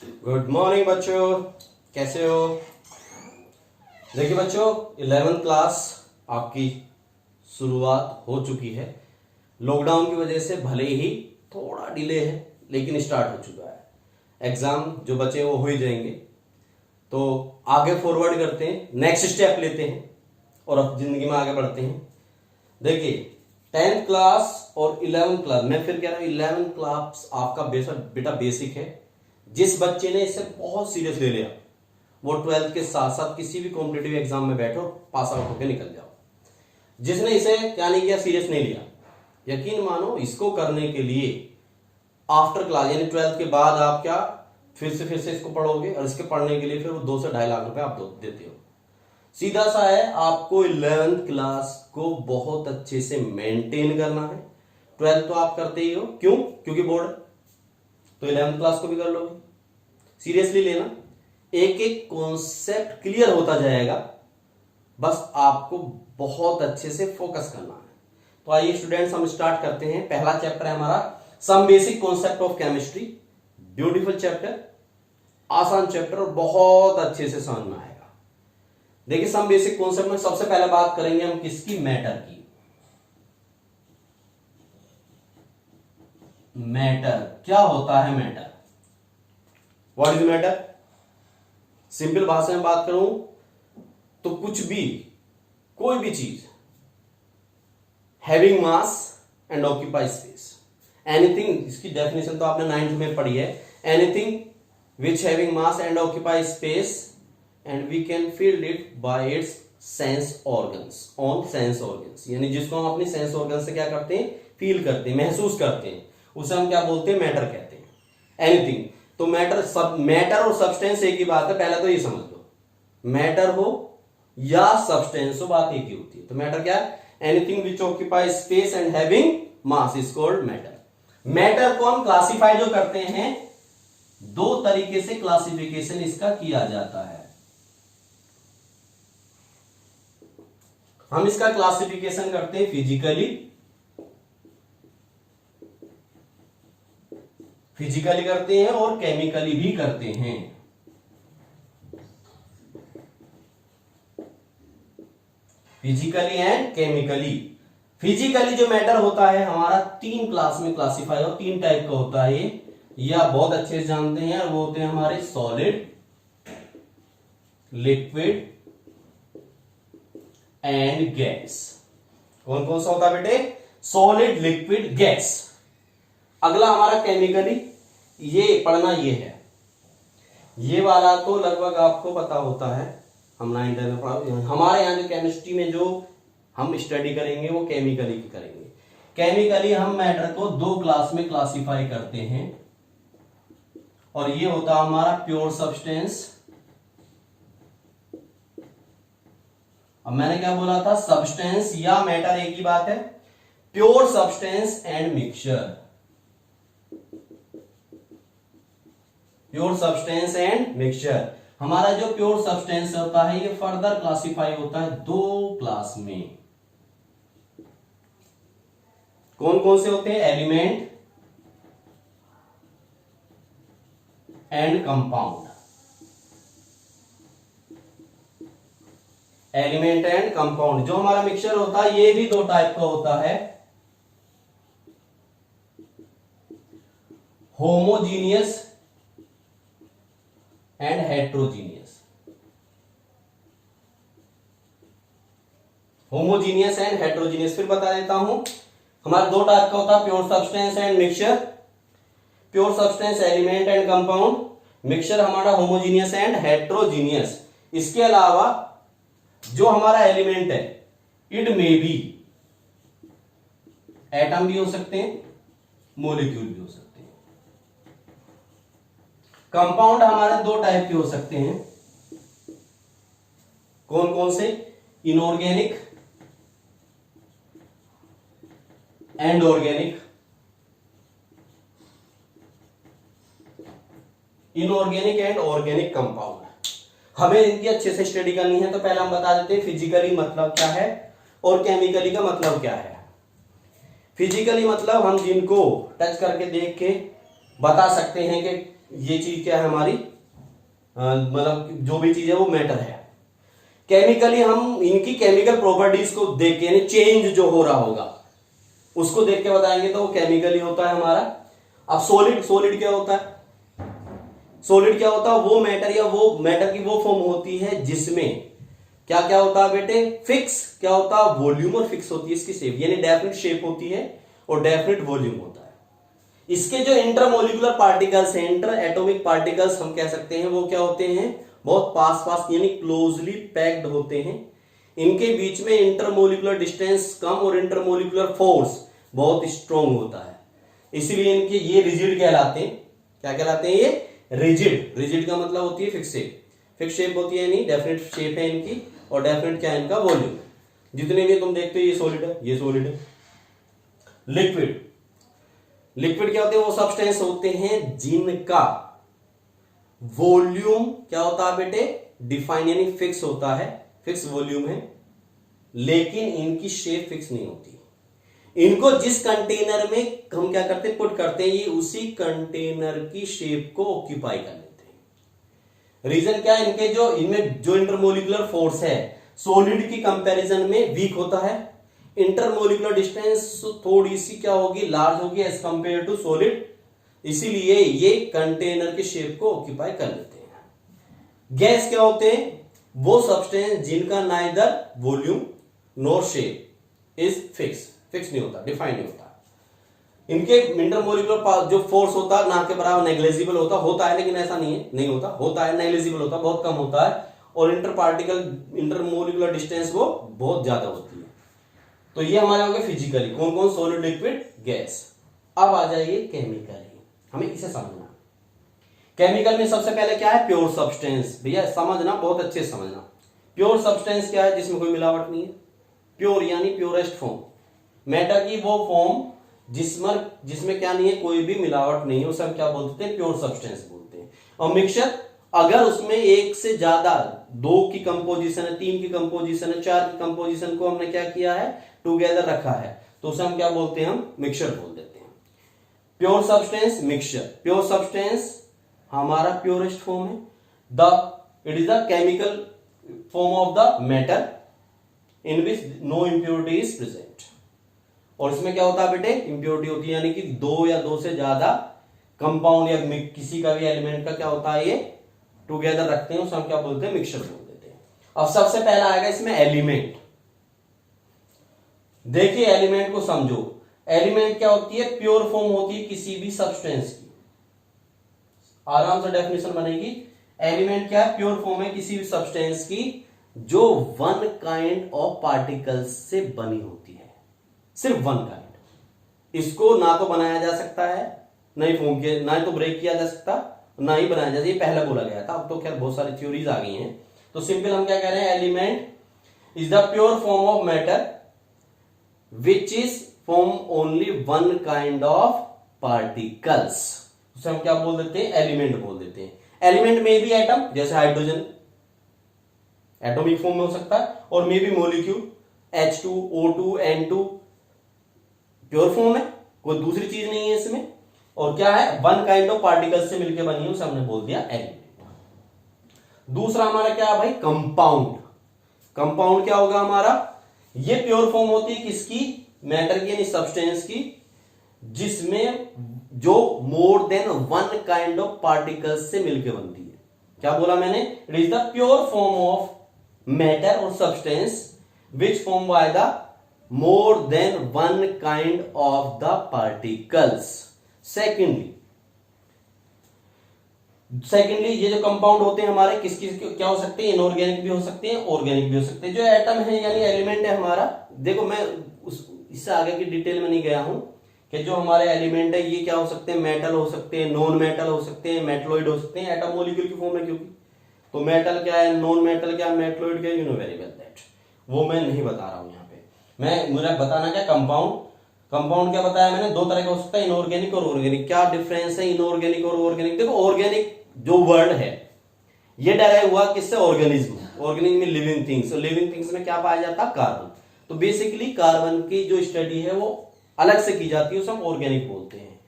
Good morning बच्चों, कैसे हो? देखिए बच्चों, 11th क्लास आपकी शुरुआत हो चुकी है। लॉकडाउन की वजह से भले ही थोड़ा डिले है लेकिन स्टार्ट हो चुका है। एग्जाम जो बचे वो हो ही जाएंगे, तो आगे फॉरवर्ड करते हैं, नेक्स्ट स्टेप लेते हैं और अब जिंदगी में आगे बढ़ते हैं। देखिए 10th क्लास और 11th क्लास, मैं फिर कह रहा हूँ 11th क्लास आपका बेटा बेसिक है। जिस बच्चे ने इसे बहुत सीरियस ले लिया वो 12th के साथ साथ किसी भी कॉम्पिटेटिव एग्जाम में बैठो, पास आउट होकर निकल जाओ। जिसने इसे क्या नहीं किया, सीरियस नहीं लिया, यकीन मानो इसको करने के लिए आफ्टर क्लास यानी 12th के बाद आप क्या फिर से इसको पढ़ोगे और इसके पढ़ने के लिए फिर वो 2 से 2.5 लाख रुपए आप देते हो। सीधा सा है, आपको 11th क्लास को बहुत अच्छे से मेंटेन करना है। 12th तो आप करते ही हो, क्यों? क्योंकि बोर्ड, तो 11th क्लास को भी कर लोगे। सीरियसली लेना, एक एक कॉन्सेप्ट क्लियर होता जाएगा, बस आपको बहुत अच्छे से फोकस करना है। तो आइए स्टूडेंट्स, हम स्टार्ट करते हैं। पहला चैप्टर है हमारा some basic concept of chemistry. Beautiful chapter, आसान चैप्टर और बहुत अच्छे से समझ में आएगा। देखिए सम बेसिक कॉन्सेप्ट में सबसे पहले बात करेंगे हम किसकी, मैटर की। मैटर क्या होता है? Matter, what is matter? Simple भाषा में बात करूं तो कुछ भी, कोई भी चीज having mass and occupy space, anything, इसकी डेफिनेशन तो आपने 9th में पढ़ी है। Anything which having mass and occupy space and we can feel it by its sense organs, on sense organs, यानी जिसको हम अपने सेंस ऑर्गन से क्या करते हैं, फील करते हैं, महसूस करते हैं, उसे हम क्या बोलते हैं, मैटर कहते हैं। एनीथिंग, तो मैटर और सब्सटेंस एक ही बात है, पहले तो ये समझ लो। मैटर हो या सब्सटेंस हो, बात एक ही होती है। तो मैटर क्या है? Anything which occupy space and having mass is called matter. Matter को हम क्लासिफाई जो करते हैं, 2 तरीके से क्लासिफिकेशन इसका किया जाता है। हम इसका क्लासिफिकेशन करते हैं फिजिकली करते हैं और केमिकली भी करते हैं। Physically and chemically. फिजिकली जो मैटर होता है हमारा 3 क्लास में क्लासिफाई हो, 3 टाइप का होता है ये आप बहुत अच्छे से जानते हैं। वो होते हैं हमारे सॉलिड, लिक्विड एंड गैस। कौन कौन सा होता है बेटे? Solid, liquid, gas. अगला हमारा केमिकली, ये पढ़ना ये है, ये वाला तो लगभग आपको पता होता है, हम 9th में पढ़ा। हमारे यहाँ जो केमिस्ट्री में जो हम स्टडी करेंगे वो केमिकली की करेंगे। केमिकली हम मैटर को 2 क्लास में क्लासिफाई करते हैं और ये होता है हमारा प्योर सब्सटेंस। अब मैंने क्या बोला था, सब्सटेंस या मैटर एक ही बात है। Pure substance and mixture, pure substance and mixture. हमारा जो प्योर सब्सटेंस होता है ये फर्दर क्लासिफाई होता है 2 क्लास में। कौन कौन से होते हैं? Element and compound. Element and compound. जो हमारा मिक्सचर होता है ये भी 2 टाइप का होता है, homogeneous and heterogeneous. Homogeneous and heterogeneous फिर बता देता हूं। हमारा 2 टाइप का होता है, pure substance and mixture. Pure substance element and compound, mixture हमारा होमोजीनियस एंड हेट्रोजीनियस। इसके अलावा जो हमारा एलिमेंट है, इट मे बी एटम भी हो सकते हैं, मोलिक्यूल भी हो सकते हैं। कंपाउंड हमारे 2 टाइप के हो सकते हैं। कौन कौन से? Inorganic and organic. Inorganic and organic compound. हमें इनकी अच्छे से स्टडी करनी है, तो पहले हम बता देते हैं फिजिकली मतलब क्या है और केमिकली का मतलब क्या है। फिजिकली मतलब हम जिनको टच करके देख के बता सकते हैं कि ये चीज क्या है हमारी, मतलब जो भी चीज है वो मैटर है। केमिकली हम इनकी केमिकल प्रॉपर्टीज को देख के, यानी चेंज जो हो रहा होगा उसको देख के बताएंगे तो वो केमिकली होता है हमारा। अब सॉलिड, सॉलिड क्या होता है? सॉलिड क्या होता है? वो मैटर या वो मैटर की वो फॉर्म होती है जिसमें क्या क्या होता है बेटे? फिक्स क्या होता है? वॉल्यूम, और फिक्स होती है इसकी शेप, यानी डेफिनेट शेप होती है और डेफिनेट वॉल्यूम होता है। इसके जो इंटरमोलिकुलर पार्टिकल्स हैं, इंटर एटॉमिक पार्टिकल्स हम कह सकते हैं, वो क्या होते हैं? बहुत पास पास यानी क्लोजली पैक्ड होते हैं। इनके बीच में इंटरमोलिकुलर डिस्टेंस कम और इंटरमोलिकुलर फोर्स बहुत स्ट्रॉन्ग होता है, इसलिए इनके ये रिजिड कहलाते हैं। क्या कहलाते हैं ये? रिजिड। रिजिड का मतलब होती है फिक्स शेप, फिक्स शेप होती है, यानी डेफिनेट शेप है इनकी, और डेफिनेट क्या है इनका? वॉल्यूम। जितने भी तुम देखते हो ये सॉलिड है, ये सॉलिड है। लिक्विड, लिक्विड क्या होते हैं? वो सब्सटेंस होते हैं जिनका वॉल्यूम क्या होता है बेटे? डिफाइन, यानी फिक्स होता है, फिक्स वॉल्यूम है, लेकिन इनकी शेप फिक्स नहीं होती। इनको जिस कंटेनर में हम क्या करते हैं? पुट करते हैं, ये उसी कंटेनर की शेप को ऑक्यूपाई कर लेते हैं। रीजन क्या है? इनके जो इनमें जो इंटरमोलिकुलर फोर्स है सॉलिड की कंपैरिजन में वीक होता है। इंटरमोलिकुलर डिस्टेंस थोड़ी सी क्या होगी? लार्ज होगी एज कंपेयर टू सॉलिड, इसीलिए ये कंटेनर की शेप को ऑक्यूपाई कर लेते हैं। गैस क्या होते हैं? वो सब्सटेंस जिनका neither volume nor shape is fix, fix नहीं होता, डिफाइन नहीं होता। इनके इंटरमोलिकुलर जो फोर्स होता है ना के बराबर नेग्लिजिबल होता है, लेकिन ऐसा नहीं है, नहीं होता है, नेग्लिजिबल होता है, बहुत कम होता है, और इंटरमोलिकुलर डिस्टेंस वो बहुत ज्यादा होती है। तो ये हमारे हो गए फिजिकली, कौन कौन? Solid, liquid, gas. अब आ जाइए केमिकली, हमें इसे समझना। केमिकल में सबसे पहले क्या है? Pure substance. भैया समझना, बहुत अच्छे से समझना। प्योर सब्सटेंस क्या है? जिसमें कोई मिलावट नहीं है, प्योर यानी प्योरेस्ट फॉर्म, मैटर की वो फॉर्म जिसमें क्या नहीं है? कोई भी मिलावट नहीं है, उसे हम क्या बोलते हैं? प्योर सब्सटेंस बोलते हैं। और मिक्सचर, अगर उसमें एक से ज्यादा, 2 की कंपोजिशन है, 3 की कंपोजिशन है, 4 की कंपोजिशन को हमने क्या किया है? टुगेदर रखा है, तो उसे हम क्या बोलते हैं? हम मिक्सचर बोल देते हैं। Pure substance, mixture. Pure substance हमारा प्योरेस्ट फॉर्म है। It is the chemical form of the matter in which no impurity is present. और इसमें क्या होता है बेटे? इंप्योरिटी होती है, यानी कि 2 या 2 से ज्यादा कंपाउंड या किसी का भी एलिमेंट का क्या होता है? ये टुगेदर रखते हैं, उसे हम क्या बोलते हैं? मिक्सचर बोल देते हैं। अब सबसे पहला आएगा इसमें एलिमेंट। देखिए एलिमेंट को समझो। एलिमेंट क्या होती है? प्योर फॉर्म होती है किसी भी सब्सटेंस की। आराम से डेफिनेशन बनेगी। एलिमेंट क्या है? प्योर फॉर्म है किसी भी सब्सटेंस की जो वन काइंड ऑफ पार्टिकल्स से बनी होती है, सिर्फ वन काइंड। इसको ना तो बनाया जा सकता है, नहीं फॉर्म किया, ना तो ब्रेक किया जा सकता, ना ही बनाया जा सकता। ये पहले बोला गया था, अब तो खैर बहुत सारी थ्योरीज आ गई हैं। तो सिंपल हम क्या कह रहे हैं? Element is the pure form of matter which is form only one kind of particles. उसे हम क्या बोल देते हैं? एलिमेंट बोल देते हैं। एलिमेंट में भी एटम, जैसे हाइड्रोजन एटॉमिक फॉर्म में हो सकता है, और may be molecule H2, O2, N2 pure form है, कोई दूसरी चीज नहीं है इसमें। और क्या है? वन काइंड ऑफ पार्टिकल्स से मिलकर बनी है, उसे हमने बोल दिया एलिमेंट। दूसरा हमारा क्या है भाई? कंपाउंड। कंपाउंड क्या होगा हमारा? ये प्योर फॉर्म होती है किसकी? मैटर की, यानी सब्सटेंस की, जिसमें जो more than one kind of particles से मिलकर बनती है। क्या बोला मैंने? It is the pure form of matter और substance which form by the more than one kind of the particles. Secondly ये जो कंपाउंड होते हैं हमारे किस क्या हो सकते हैं? इनऑर्गेनिक भी हो सकते हैं, ऑर्गेनिक भी हो सकते हैं। जो एटम है यानी एलिमेंट है हमारा, देखो मैं इससे आगे की डिटेल में नहीं गया हूं कि जो हमारे एलिमेंट है ये क्या हो सकते हैं? मेटल हो सकते हैं, नॉन मेटल हो सकते हैं, मेटलॉइड हो सकते हैं। एटम मॉलिक्यूल की फॉर्म है क्योंकि, तो मेटल क्या है, नॉन मेटल क्या है, मेटलॉइड क्या है, you know very well that, वो मैं नहीं बता रहा हूं यहाँ पे। मुझे बताना क्या? कंपाउंड। कंपाउंड क्या बताया मैंने? 2 तरह का हो सकता है, इनऑर्गेनिक और ऑर्गेनिक। क्या डिफरेंस है इनऑर्गेनिक और ऑर्गेनिक? देखो ऑर्गेनिक जो वर्ड है ये डराइव हुआ किससे? ऑर्गेनिज्म। ऑर्गेनिज्म में लिविंग थिंग्स, और लिविंग थिंग्स में क्या पाया जाता है? कार्बन। तो बेसिकली कार्बन की जो स्टडी है वो अलग से की जाती है, उसे हम ऑर्गेनिक बोलते हैं।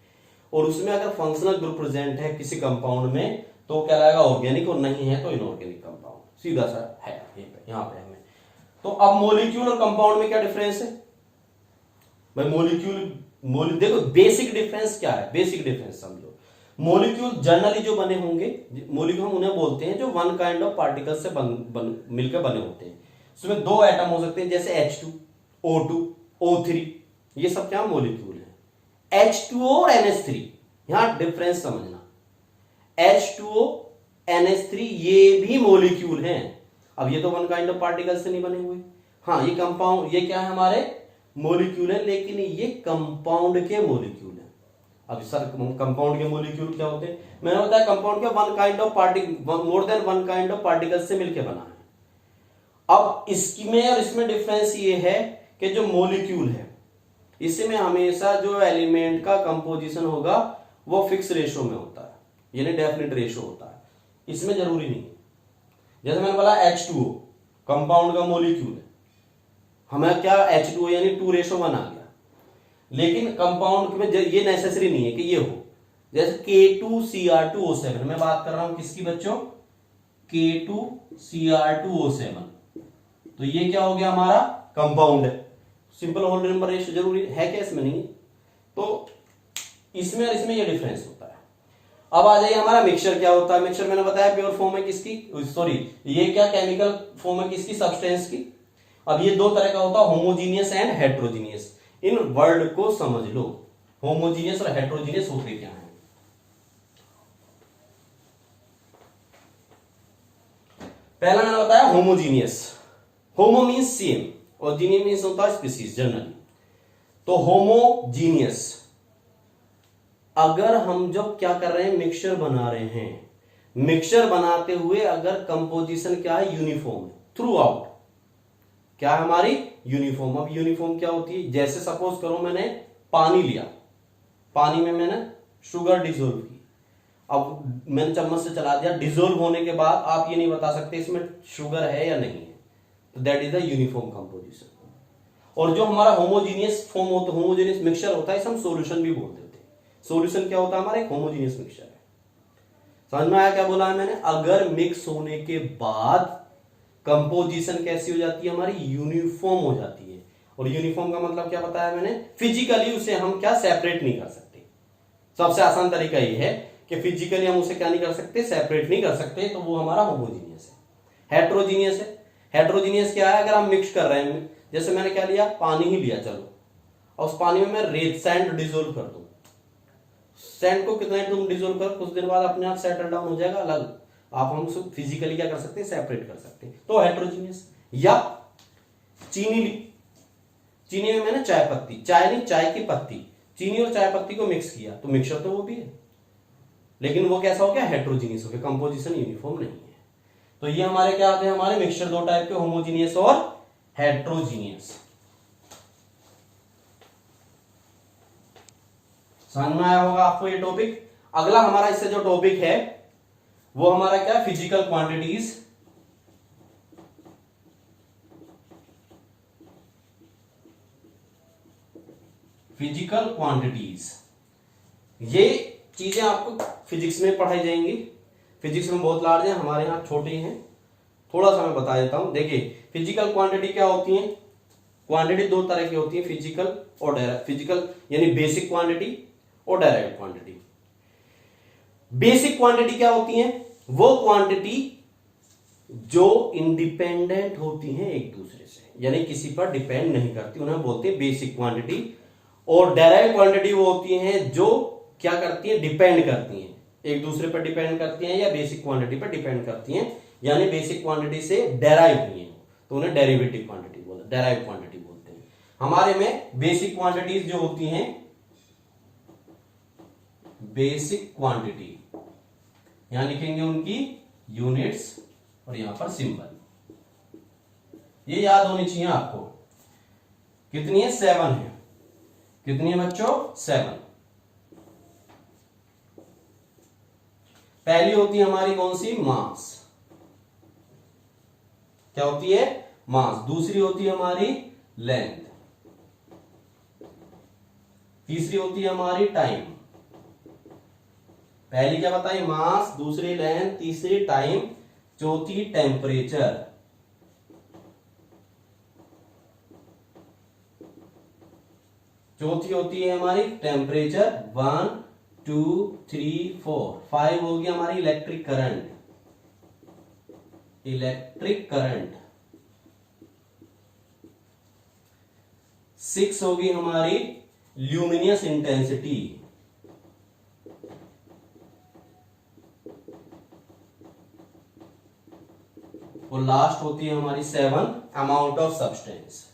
और उसमें अगर फंक्शनल ग्रुप प्रेजेंट है किसी कंपाउंड में तो क्या लगेगा ऑर्गेनिक, और नहीं है तो इनऑर्गेनिक कंपाउंड। सीधा सा है यहाँ पे हमें। तो अब मॉलिक्यूल और कंपाउंड में क्या डिफरेंस है भाई? मॉलिक्यूल देखो बेसिक डिफरेंस क्या है, बेसिक डिफरेंस समझो। मॉलिक्यूल जनरली जो बने होंगे, मॉलिक्यूल हम उन्हें बोलते हैं जो वन काइंड ऑफ पार्टिकल से मिलकर बने होते हैं। उसमें दो एटम हो सकते हैं जैसे H2, O2, O3, ये सब क्या मॉलिक्यूल है। H2O और NH3, यहां डिफरेंस समझना। H2O, NH3 ये भी मॉलिक्यूल हैं। अब ये तो वन काइंड ऑफ पार्टिकल से नहीं बने हुए। हाँ ये कंपाउंड, ये क्या है हमारे मॉलिक्यूल है, लेकिन ये कंपाउंड के मॉलिक्यूल है। अब सर कंपाउंड के मॉलिक्यूल क्या होते हैं? मैंने बताया कंपाउंड के one kind of particle, more than one kind of particle से मिलकर बना है। अब इसमें और इसमें डिफरेंस ये है कि जो मॉलिक्यूल है इसमें हमेशा जो एलिमेंट का कंपोजिशन होगा वो फिक्स रेशो में होता है, यानी डेफिनेट रेशो होता है। इसमें जरूरी नहीं है। जैसे मैंने बोला H2O कंपाउंड का मॉलिक्यूल है, हमें क्या H2O यानी 2:1 आ गया, लेकिन कंपाउंड में ये नेसेसरी नहीं है कि ये हो। जैसे K2Cr2O7, मैं बात कर रहा हूं किसकी बच्चों? K2Cr2O7, तो ये क्या हो गया हमारा कंपाउंड है। सिंपल होल नंबर रेशियो जरूरी है क्या? इसमें नहीं। तो इसमें और इसमें ये डिफरेंस होता है। अब आ जाइए हमारा मिक्सचर क्या होता है। मिक्सचर मैंने बताया प्योर फॉर्म है किसकी, सॉरी ये क्या केमिकल फॉर्म है किसकी, सब्सटेंस की। अब ये दो तरह का होता है, homogeneous and heterogeneous. In word को समझ लो, होमोजीनियस और हेट्रोजीनियस होते क्या है। पहला मैंने बताया होमोजीनियस। होमो मीन्स सेम और जीनियस मीन्स होता है स्पीसीज जनरली। तो होमोजीनियस, अगर हम जब क्या कर रहे हैं मिक्सचर बना रहे हैं, मिक्सचर बनाते हुए अगर कंपोजिशन क्या है यूनिफॉर्म है थ्रू आउट, क्या है हमारी यूनिफॉर्म। अब यूनिफॉर्म क्या होती है? जैसे सपोज करो मैंने पानी लिया, पानी में मैंने शुगर डिसोल्व की, अब मैंने चम्मच से चला दिया, डिसोल्व होने के बाद आप ये नहीं बता सकते इसमें शुगर है या नहीं है, तो that is the uniform composition. और जो हमारा होमोजीनियस फॉर्म होता है, होमोजीनियस मिक्सचर होता है, इसे हम सॉल्यूशन भी बोल देते हैं। सॉल्यूशन क्या होता है हमारा? एक होमोजीनियस मिक्सचर है। समझ में आया क्या बोला है मैंने? अगर मिक्स होने के बाद कंपोजिशन कैसी हो जाती है हमारी? यूनिफॉर्म हो जाती है। और यूनिफॉर्म का मतलब क्या बताया मैंने? फिजिकली उसे हम क्या सेपरेट नहीं कर सकते। सबसे आसान तरीका ये है कि फिजिकली हम उसे क्या नहीं कर सकते, सेपरेट नहीं कर सकते, तो वो हमारा होमोजीनियस है। हेट्रोजीनियस है। हेट्रोजीनियस क्या है? अगर हम मिक्स कर रहे हैं, जैसे मैंने क्या लिया, पानी ही लिया, चलो, और उस पानी में मैं रेत सैंड डिसोल्व कर दूं, सैंड को कितना तुम डिसोल्व कर, कुछ दिन बाद अपने आप सेटल डाउन हो जाएगा, अलग आप हम उसको फिजिकली क्या कर सकते हैं, सेपरेट कर सकते हैं, तो हेट्रोजीनियस। या चीनी ली, चीनी में मैंने चाय पत्ती, चाय नहीं चाय की पत्ती, चीनी और चाय पत्ती को मिक्स किया, तो मिक्सचर तो वो भी है, लेकिन वो कैसा हो गया? हेट्रोजीनियस हो गया, कंपोजिशन यूनिफॉर्म नहीं है। तो ये हमारे क्या आते हैं? हमारे मिक्सचर दो टाइप के, होमोजीनियस और हेट्रोजीनियस। समझ में आया होगा आपको ये टॉपिक। अगला हमारा इससे जो टॉपिक है वो हमारा क्या? Physical quantities. फिजिकल क्वांटिटीज, ये चीजें आपको फिजिक्स में पढ़ाई जाएंगी। फिजिक्स में बहुत लार्ज है, हमारे यहाँ छोटी हैं, थोड़ा सा मैं बता देता हूं। देखिए फिजिकल क्वांटिटी क्या होती है? क्वांटिटी दो तरह की होती है, फिजिकल और डायरेक्ट। फिजिकल यानी बेसिक क्वांटिटी और डायरेक्ट क्वांटिटी। बेसिक क्वांटिटी क्या होती है? वो क्वांटिटी जो इंडिपेंडेंट होती हैं एक दूसरे से, यानी किसी पर डिपेंड नहीं करती, उन्हें बोलते हैं बेसिक क्वांटिटी। और डायरेक्ट क्वांटिटी वो होती हैं जो क्या करती हैं? डिपेंड करती हैं, एक दूसरे पर डिपेंड करती हैं या बेसिक क्वांटिटी पर डिपेंड करती हैं, यानी बेसिक क्वांटिटी से डेराइव हुई हैं, तो उन्हें डेरिवेटिव क्वांटिटी बोला, डेराइव क्वांटिटी बोलते हैं। हमारे में बेसिक क्वांटिटीज जो होती हैं, बेसिक क्वांटिटी, यहां लिखेंगे उनकी यूनिट्स और यहां पर सिंबल, ये याद होनी चाहिए आपको। कितनी है? 7 है। कितनी है बच्चों? 7। पहली होती है हमारी कौन सी? मास। क्या होती है? मास। दूसरी होती है हमारी लेंथ। तीसरी होती है हमारी टाइम। पहली क्या बताई, मास, दूसरी लेंथ, तीसरी टाइम, चौथी टेम्परेचर। चौथी होती है हमारी टेम्परेचर। 1 2 3 4 5 होगी हमारी इलेक्ट्रिक करंट। इलेक्ट्रिक करंट 6 होगी हमारी ल्यूमिनियस इंटेंसिटी। और लास्ट होती है हमारी 7 अमाउंट ऑफ सब्सटेंस।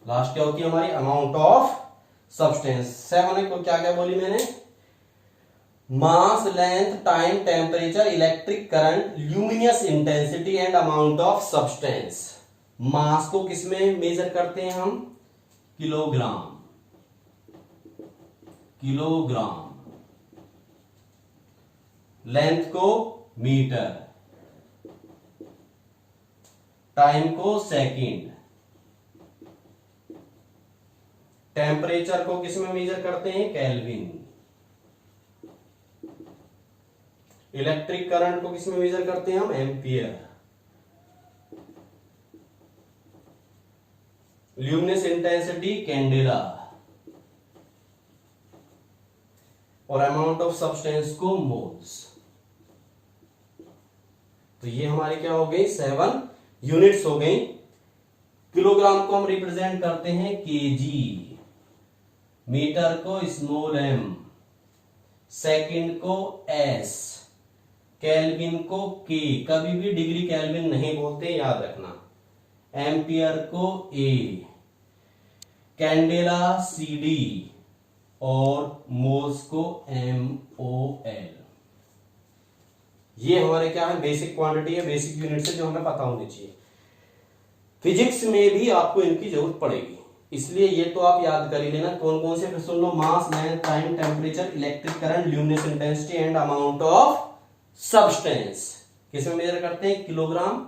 लास्ट क्या होती है हमारी, अमाउंट ऑफ सब्सटेंस। 7 को क्या क्या बोली मैंने, mass, length, time, temperature, electric current, luminous intensity and amount of substance. Mass को किसमें मेजर करते हैं हम, किलोग्राम। किलोग्राम। लेंथ को मीटर, टाइम को सेकंड, टेम्परेचर को किसमें मेजर करते हैं, केल्विन। इलेक्ट्रिक करंट को किसमें मेजर करते हैं हम, एम्पियर। Luminous intensity candela. और अमाउंट ऑफ सब्सटेंस को मोल्स। तो ये हमारी क्या हो गई, 7 यूनिट्स हो गई। किलोग्राम को हम रिप्रेजेंट करते हैं केजी, मीटर को स्मॉल एम, सेकंड को एस, केल्विन को के, कभी भी डिग्री केल्विन नहीं बोलते, याद रखना। एम्पियर को ए, कैंडेला सीडी और मोल्स को MOL। ये हमारे क्या है, बेसिक क्वांटिटी है, बेसिक यूनिट है जो हमें पता होनी चाहिए। फिजिक्स में भी आपको इनकी जरूरत पड़ेगी, इसलिए ये तो आप याद कर ही लेना। कौन कौन से, फिर सुन लो, mass, length, time, temperature, electric current, luminous intensity and amount of substance. किसमें मेजर करते हैं, किलोग्राम,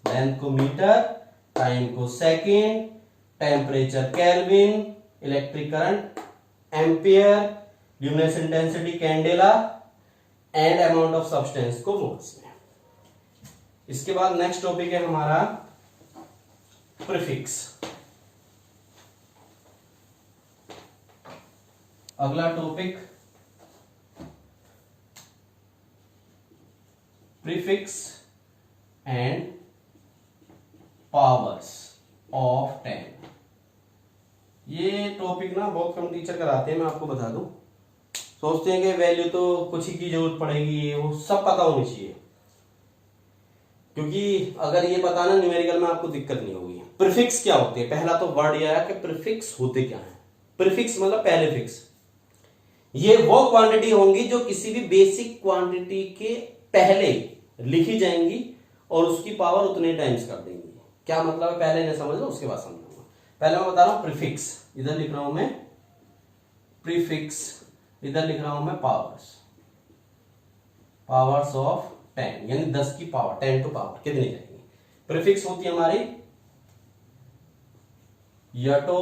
लेंथ को मीटर, टाइम को second, temperature kelvin, electric current ampere, luminous intensity candela and amount of substance को मोल्स में। इसके बाद next topic है हमारा प्रीफिक्स। अगला topic prefix and powers of 10। ये टॉपिक ना बहुत कम टीचर कराते हैं, मैं आपको बता दूं। सोचते हैं कि वैल्यू तो कुछ ही की जरूरत पड़ेगी, वो सब पता होनी चाहिए, क्योंकि अगर ये पता ना न्यूमेरिकल में आपको दिक्कत नहीं होगी। प्रीफिक्स क्या होते हैं, पहला तो वर्ड यह है कि प्रीफिक्स होते क्या है। प्रीफिक्स मतलब पहले फिक्स। ये वो क्वांटिटी होंगी जो किसी भी बेसिक क्वांटिटी के पहले लिखी जाएंगी और उसकी पावर उतने टाइम्स कर देंगी। क्या मतलब है, पहले इन्हें समझ लो, उसके बाद समझूंगा। पहले मैं बता रहा हूं प्रीफिक्स, इधर लिख रहा हूं मैं प्रीफिक्स, इधर लिख रहा हूं मैं पावर्स। पावर्स ऑफ 10 यानी 10 की पावर, 10 टू पावर कितनी जाएगी। प्रीफिक्स होती है हमारी यटो,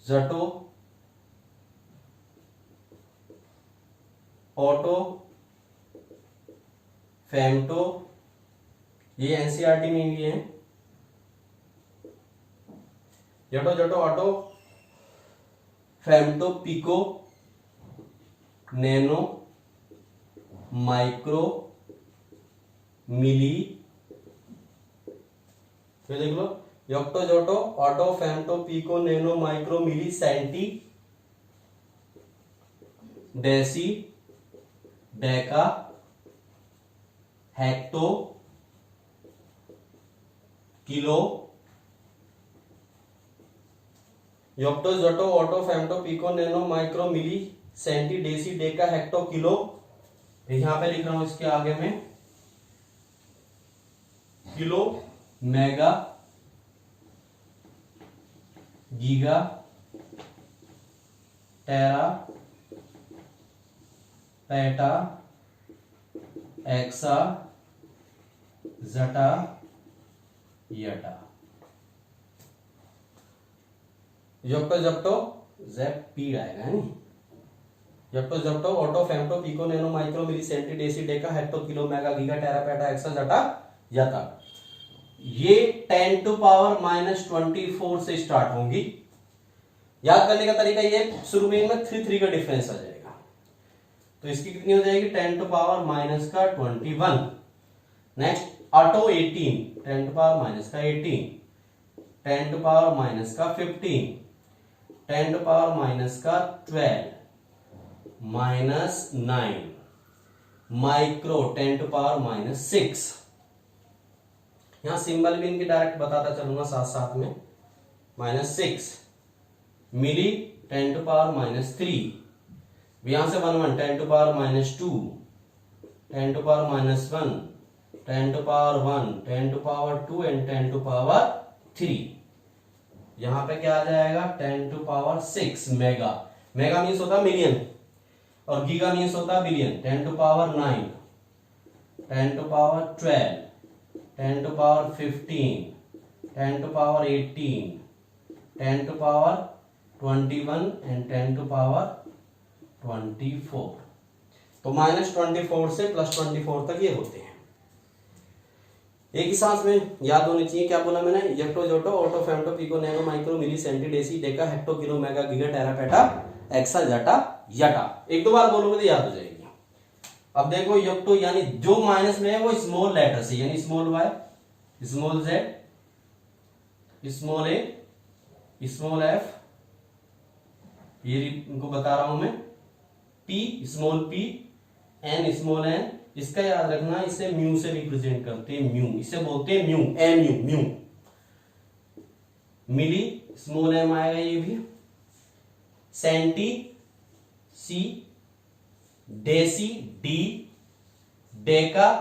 जटो, ऑटो, फेमटो, ये एनसीईआरटी में भी है। Yocto, zepto, atto, femto, pico, nano, micro, milli. फिर देख लो, yocto, zepto, atto, femto, pico, nano, micro, milli, centi, deci, deca, hecto, kilo. Yocto, zepto, atto, femto, pico, nano, micro, milli, centi, deci, deca, hecto, kilo. यहां पे लिख रहा हूं इसके आगे में kilo, mega, giga, tera, peta, exa, zetta, yotta. Zepto Z P आएगा है नहीं, zepto atto femto pico nano micro milli centi deci deca hecto kilo mega giga tera peta exa zetta yotta, ये 10 टू पावर माइनस 24 से start होंगी। याद करने का तरीका ये, शुरू में इनमें 3 का डिफरेंस आ जाएगा, तो इसकी कितनी हो जाएगी 10 टू पावर माइनस का 21। Next atto 18, 10 to power minus का 18, 10 टू पावर माइनस का 15, 10 टू पावर माइनस का 12 minus 9, micro 10 to power minus 6। यहां सिंबल भी इनके डायरेक्ट बताता चलूंगा साथ साथ में, minus 6, milli 10 to power minus 3, यहां से 1 10 to power minus 2, 10 to power minus 1, 10 to power 1, 10 to power 2 and 10 to power 3। यहां पे क्या आ जाएगा 10 to power 6 mega, mega means होता मिलियन और गीगा मीन्स होता billion. 10 to power 9, 10 to power 12, 10 to power 15, 10 to power 18, 10 to power 21 and 10 to power 24। तो minus 24 से प्लस 24 तक ये होते हैं। एक ही सांस में याद होनी चाहिए, क्या बोला मैंने, yocto zepto atto femto pico nano micro milli centi deci deca hecto kilo mega giga tera peta exa zetta yotta. एक दो बार बोलोगे तो याद हो जाएगी। अब देखो यक्टो यानी जो माइनस में है वो स्मॉल लेटर से, यानी small Y, small Z, small A, small F, ये इनको बता रहा हूं मैं, P small P, N small N. इसका याद रखना, इसे म्यू से रिप्रेजेंट करते हैं, म्यू, इसे बोलते हैं mu, M U mu. Milli small M आएगा ये भी, centi C, deci D, deca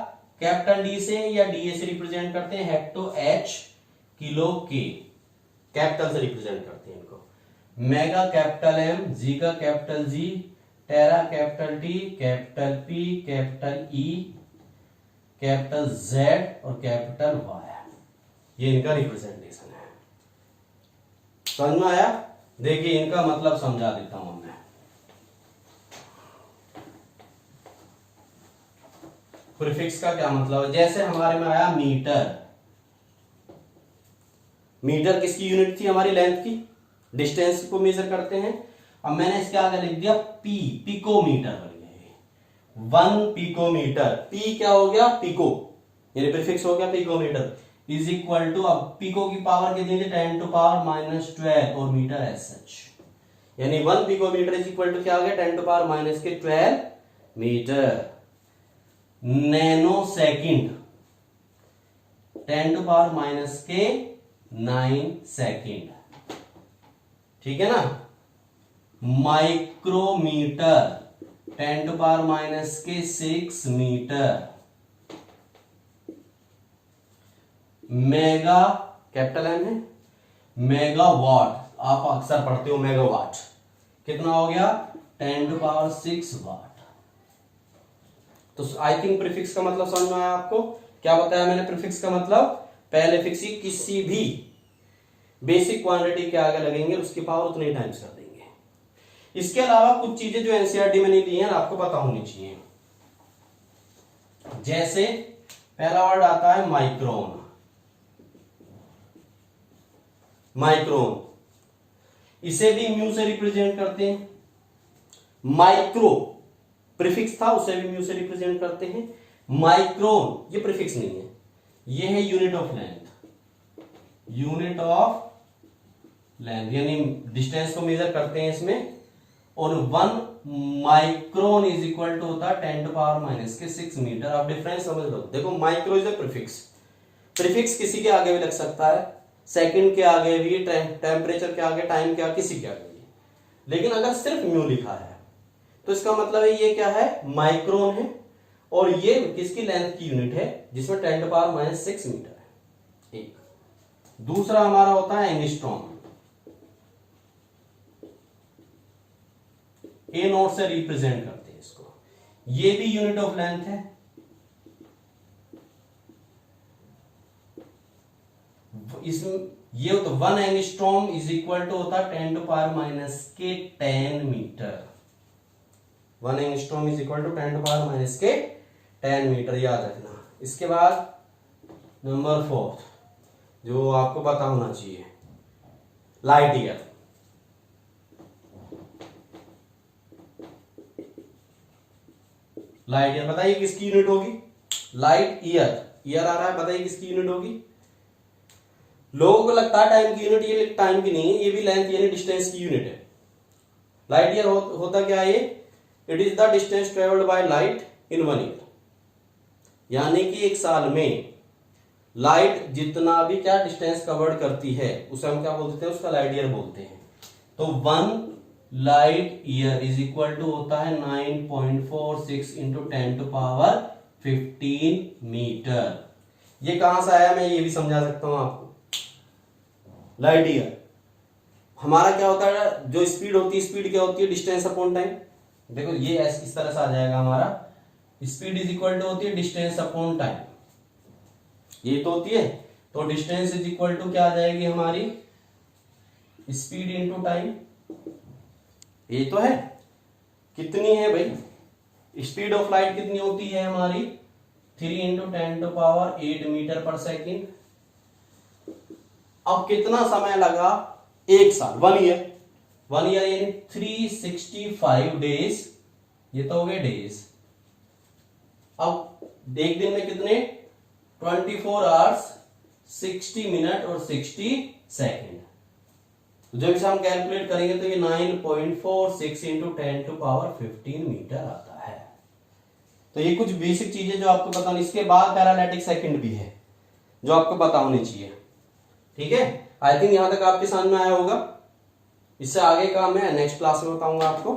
capital D से या डीए से रिप्रेजेंट करते हैं, हेक्टो एच, किलो के कैपिटल से रिप्रेजेंट करते हैं इनको, मेगा कैपिटल एम, जी का capital G, tera capital T, capital P, capital E, capital Z और कैपिटल वाई। ये इनका रिप्रेजेंटेशन है। समझ में आया? देखिए इनका मतलब समझा देता हूं मैं। प्रीफिक्स का क्या मतलब है? जैसे हमारे में आया मीटर, मीटर किसकी यूनिट थी? हमारी लेंथ की, डिस्टेंस को मेजर करते हैं। अब मैंने इसके आगे लिख दिया पी, पिकोमीटर बन गया, 1 पिकोमीटर। पी क्या हो गया? पिको, यानी प्रीफिक्स हो गया पिकोमीटर, इज इक्वल टू, अब पिको की पावर कितनी थी? 10 टू पावर माइनस 12 और मीटर एज सच, यानी 1 पिकोमीटर इज इक्वल टू क्या हो गया? 10 टू पावर माइनस के 12 metre. Nanosecond 10 to power minus के 9 सेकंड, ठीक है ना। माइक्रोमीटर 10 टू पावर माइनस के 6 मीटर। मेगा कैपिटल एम है, मेगावाट आप अक्सर पढ़ते हो मेगावाट, कितना हो गया? 10 टू पावर 6 वाट। तो आई थिंक प्रीफिक्स का मतलब समझ में आया आपको? क्या बताया मैंने प्रीफिक्स का मतलब? पहले फिक्स ही किसी भी बेसिक क्वांटिटी के आगे लगेंगे, उसकी पावर उतने टाइम्स कर देंगे। इसके अलावा कुछ चीजें जो एनसीईआरटी में नहीं दी हैं आपको पता होनी चाहिए। जैसे पहला वर्ड आता है माइक्रोन, माइक्रोन इसे भी म्यू से रिप्रेजेंट करते हैं। माइक्रो प्रीफिक्स था, उसे भी म्यू से रिप्रेजेंट करते हैं। माइक्रोन ये प्रीफिक्स नहीं है, ये है unit of length, unit of length यानी डिस्टेंस को मेजर करते हैं इसमें। और 1 माइक्रोन इज इक्वल टू होता है 10 टू पावर माइनस के 6 मीटर। आप डिफरेंस समझ लो। देखो micro is a prefix, prefix किसी के आगे भी लग सकता है, सेकंड के आगे भी, टेम्परेचर के आगे, टाइम के आगे, किसी के आगे भी। लेकिन अगर सिर्फ म्यू लिखा है तो इसका मतलब है ये क्या है? माइक्रोन है, और ये किसकी लेंथ की यूनिट है? जिसमें 10 टू पावर माइनस 6 मीटर है। एक दूसरा हमारा होता है एंगस्ट्रॉम, ए नोट से रिप्रेजेंट करते हैं इसको, ये भी यूनिट ऑफ लेंथ है। इस ये तो 1 एंगस्ट्रॉम इज इक्वल टू होता है 10 टू पावर माइनस के 10 metre. 1 angstrom is equal to 10 to power minus के 10 मीटर, याद रखना। इसके बाद नंबर 4 जो आपको पता होना चाहिए, लाइट ईयर। लाइट ईयर बताइए किसकी यूनिट होगी? लाइट ईयर, ईयर आ रहा है, बताइए किसकी यूनिट होगी? लोगों को लगता है टाइम की यूनिट, ये टाइम की नहीं है, ये भी लेंथ यानी डिस्टेंस की यूनिट है। लाइट ईयर होता क्या है? It is the distance travelled by light in 1 year, यानी कि एक साल में लाइट जितना भी क्या डिस्टेंस कवर्ड करती है उसे हम क्या बोलते हैं? उसका लाइट ईयर बोलते हैं। तो 1 light year is equal to होता है 9.46 इंटू 10 टू पावर 15 मीटर। ये कहां से आया मैं ये भी समझा सकता हूं आपको। लाइट ईयर हमारा क्या होता है, जो स्पीड होती है, स्पीड क्या होती है? Distance upon time. देखो ये इस तरह से आ जाएगा हमारा, स्पीड इज इक्वल टू होती है डिस्टेंस अपॉन टाइम, ये तो होती है। तो डिस्टेंस इज इक्वल टू क्या आ जाएगी हमारी? स्पीड इंटू टाइम, ये तो है। कितनी है भाई? स्पीड ऑफ लाइट कितनी होती है हमारी? 3 इंटू 10 टू पावर 8 मीटर पर सेकेंड। अब कितना समय लगा? एक साल, 1 ईयर। 1 ईयर यानी 365 डेज, ये तो हो गए डेज। अब एक दिन में कितने? 24 आवर्स 60 मिनट और 60 सेकेंड। तो जब इसे हम कैलकुलेट करेंगे तो ये 9.46 इंटू 10 टू पावर 15 मीटर आता है। तो ये कुछ बेसिक चीजें जो आपको पता नहीं। इसके बाद पैरालैटिक सेकंड भी है जो आपको पता होनी चाहिए, ठीक है। आई थिंक यहां तक आपके समझ में आया होगा। इससे आगे का मैं नेक्स्ट क्लास में बताऊंगा आपको।